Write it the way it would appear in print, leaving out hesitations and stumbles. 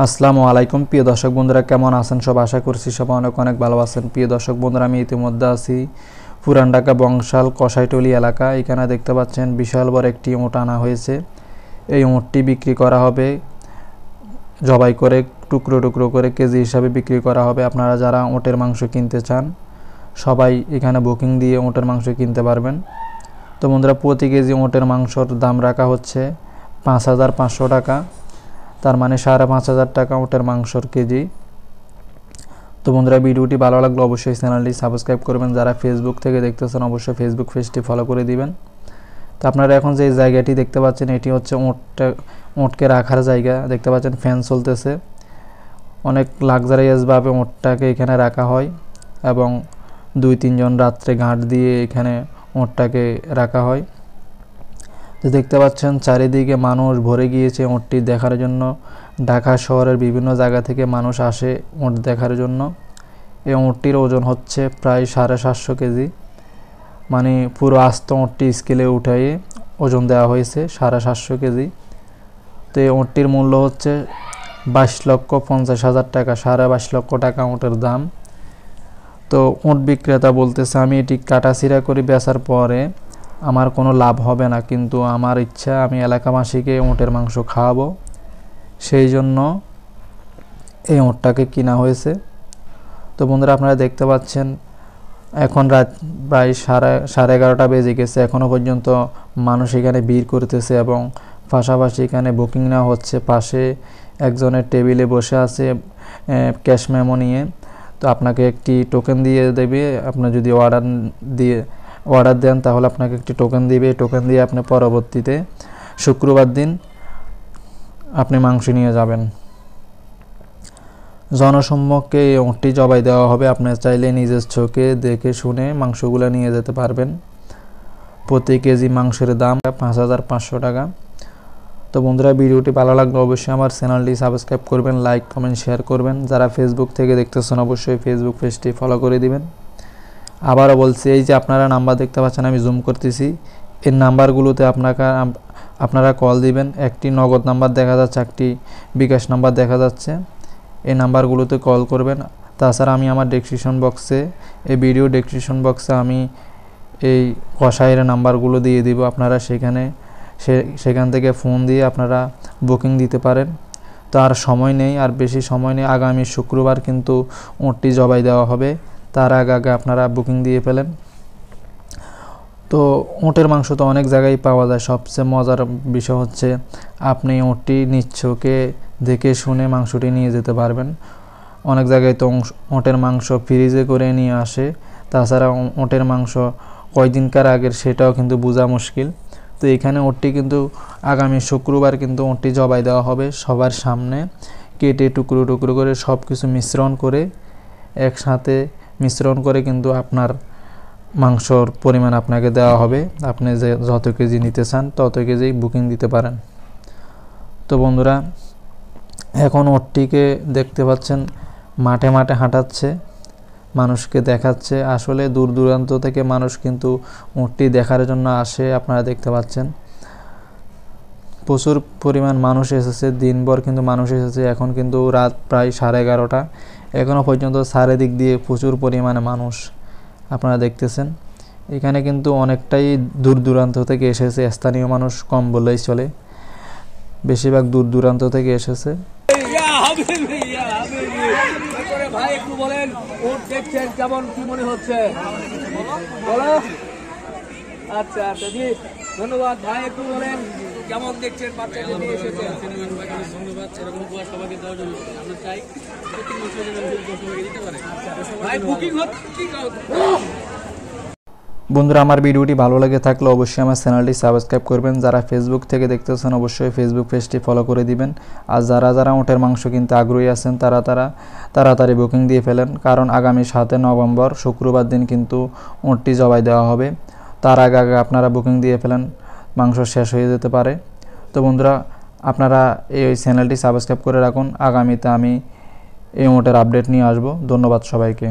আসসালামু আলাইকুম প্রিয় দর্শক বন্ধুরা, কেমন আছেন সব? আশা করছি সবাই অনেক অনেক ভালো আছেন। প্রিয় দর্শক বন্ধুরা, আমি ইতিমধ্যে আছি পুরান ঢাকা বংশাল কসাইটলি এলাকা। এখানে দেখতে পাচ্ছেন বিশাল বড় একটি উট আনা হয়েছে। এই উটটি বিক্রি করা হবে, জবাই করে টুকরো টুকরো করে কেজি হিসাবে বিক্রি করা হবে। আপনারা যারা উটের মাংস কিনতে চান সবাই এখানে বুকিং দিয়ে উটের মাংস কিনতে পারবেন। তো বন্ধুরা, প্রতি কেজি উটের মাংসর দাম রাখা হচ্ছে 5,500 টাকা, তার মানে 5,500 টাকা উটের মাংসর কেজি। তো বন্ধুরা, ভিডিওটি ভালো লাগলে অবশ্যই চ্যানেলটি সাবস্ক্রাইব করবেন। যারা ফেসবুক থেকে দেখতেছেন অবশ্যই ফেসবুক পেজটি ফলো করে দিবেন। তো আপনারা এখন যে জায়গাটি দেখতে পাচ্ছেন এটি হচ্ছে উটকে রাখার জায়গা। দেখতে পাচ্ছেন ফ্যান চলতেছে। অনেক লাক্সারিয়াসভাবে উটটাকে এখানে রাখা হয় এবং 2-3 জন রাত্রে ঘাট দিয়ে এখানে উটটাকে রাখা হয়। তো দেখতে পাচ্ছেন চারিদিকে মানুষ ভরে গিয়েছে উটটি দেখার জন্য। ঢাকা শহরের বিভিন্ন জায়গা থেকে মানুষ আসে উট দেখার জন্য। এই উটটির ওজন হচ্ছে প্রায় 750 কেজি, মানে পুরো আস্ত উটটি স্কেলে উঠাইয়ে ওজন দেওয়া হয়েছে 750 কেজি। তো এই উটটির মূল্য হচ্ছে 22,50,000 টাকা, 22.5 লক্ষ টাকা উটের দাম। তো উট বিক্রেতা বলতেছে আমি এটি কাটাছিড়া করে বেচার পরে আমার কোনো লাভ হবে না, কিন্তু আমার ইচ্ছা আমি এলাকাবাসীকে উটের মাংস খাওয়াবো, সেই জন্য এই উটটাকে কিনা হয়েছে। তো বন্ধুরা, আপনারা দেখতে পাচ্ছেন এখন রাত প্রায় 11:30 বেজে গেছে। এখনও পর্যন্ত মানুষ এখানে ভিড় করতেছে এবং পাশাপাশি এখানে বুকিং নেওয়া হচ্ছে। পাশে একজনের টেবিলে বসে আছে ক্যাশ মেমো নিয়ে। তো আপনাকে একটি টোকেন দিয়ে দেবে। আপনি যদি অর্ডার দেন তাহলে আপনাকে একটি টোকেন দিবে। টোকেন দিয়ে আপনি পরবর্তীতে শুক্রবার দিন আপনি মাংস নিয়ে যাবেন। জনসম্মুখে এই উটটি জবাই দেওয়া হবে। আপনি চাইলে নিজের চোখে দেখে শুনে মাংসগুলো নিয়ে যেতে পারবেন। প্রতি কেজি মাংসের দাম 5,500 টাকা। তো বন্ধুরা, ভিডিওটি ভালো লাগলে অবশ্যই আমার চ্যানেলটি সাবস্ক্রাইব করবেন, লাইক কমেন্ট শেয়ার করবেন। যারা ফেসবুক থেকে দেখতেছেন অবশ্যই ফেসবুক পেজটি ফলো করে দিবেন। আবারও বলছি, এই যে আপনারা নাম্বার দেখতে পাচ্ছেন, আমি জুম করতেছি, এই নাম্বারগুলোতে আপনারা কল দিবেন। একটি নগদ নাম্বার দেখা যাচ্ছে, একটি বিকাশ নাম্বার দেখা যাচ্ছে। এই নাম্বারগুলোতে কল করবেন। তাছাড়া আমি আমার ডেসক্রিপশন বক্সে, এই ভিডিও ডেসক্রিপশন বক্সে আমি এই কসাইয়ের নাম্বারগুলো দিয়ে দিব। আপনারা সেখান থেকে ফোন দিয়ে আপনারা বুকিং দিতে পারেন। তো আর সময় নেই, আর বেশি সময় নেই। আগামী শুক্রবার কিন্তু উটটি জবাই দেওয়া হবে, তার আগে আপনারা বুকিং দিয়ে ফেলেন। তো উটের মাংস তো অনেক জায়গায় পাওয়া যায়। সবচেয়ে মজার বিষয় হচ্ছে আপনি উটটি নিজ চোখে দেখে শুনে মাংসটি নিয়ে যেতে পারবেন। অনেক জায়গায় তো উটের মাংস ফ্রিজে করে নিয়ে আসে। তাছাড়া উটের মাংস কয়দিনকার আগের সেটাও কিন্তু বোঝা মুশকিল। তো এখানে উটটি কিন্তু আগামী শুক্রবার কিন্তু উটটি জবাই দেওয়া হবে সবার সামনে। কেটে টুকরো টুকরো করে সব কিছু একসাথে মিশ্রণ করে কিন্তু আপনার মাংসর পরিমাণ আপনাকে দেওয়া হবে। আপনি যে যত কেজি নিতে চান তত কেজি বুকিং দিতে পারেন। তো বন্ধুরা, এখন উটটিকে দেখতে পাচ্ছেন মাঠে মাঠে হাঁটাচ্ছে, মানুষকে দেখাচ্ছে। আসলে দূর দূরান্ত থেকে মানুষ কিন্তু উটটি দেখার জন্য আসে। আপনারা দেখতে পাচ্ছেন প্রচুর পরিমাণ মানুষ এসেছে, দিনভর কিন্তু মানুষ এসেছে। এখন কিন্তু রাত প্রায় 11:30। এখনও পর্যন্ত চারিদিক দিয়ে প্রচুর পরিমাণে মানুষ আপনারা দেখতেছেন। এখানে কিন্তু অনেকটাই দূর দূরান্ত থেকে এসেছে, স্থানীয় মানুষ কম বললেই চলে, বেশিরভাগ দূর দূরান্ত থেকে এসেছে। ভাই একটু বলেন, উট দেখছেন কেমন, কি মনে হচ্ছে বলো? আচ্ছা আচ্ছা জি, ধন্যবাদ ভাই। একটু বলেন কেমন দেখছেন, বাচ্চাকে নিয়ে এসেছেন। ধন্যবাদ, এরকম সবাইকে দেওয়ার জন্য আমরা চাই ভাই বুকিং হচ্ছে। বন্ধুরা, আমার ভিডিওটি ভালো লেগে থাকলে অবশ্যই আমার চ্যানেলটি সাবস্ক্রাইব করবেন। যারা ফেসবুক থেকে দেখতেছেন অবশ্যই ফেসবুক পেজটি ফলো করে দিবেন। আর যারা উটের মাংস কিনতে আগ্রহী আছেন তারা তাড়াতাড়ি বুকিং দিয়ে ফেলেন, কারণ আগামী 7 নভেম্বর শুক্রবার দিন কিন্তু উটটি জবাই দেওয়া হবে। তার আগে আপনারা বুকিং দিয়ে ফেলেন, মাংস শেষ হয়ে যেতে পারে। তো বন্ধুরা, আপনারা এই চ্যানেলটি সাবস্ক্রাইব করে রাখুন। আগামীতে আমি এই উটের আপডেট নিয়ে আসব। ধন্যবাদ সবাইকে।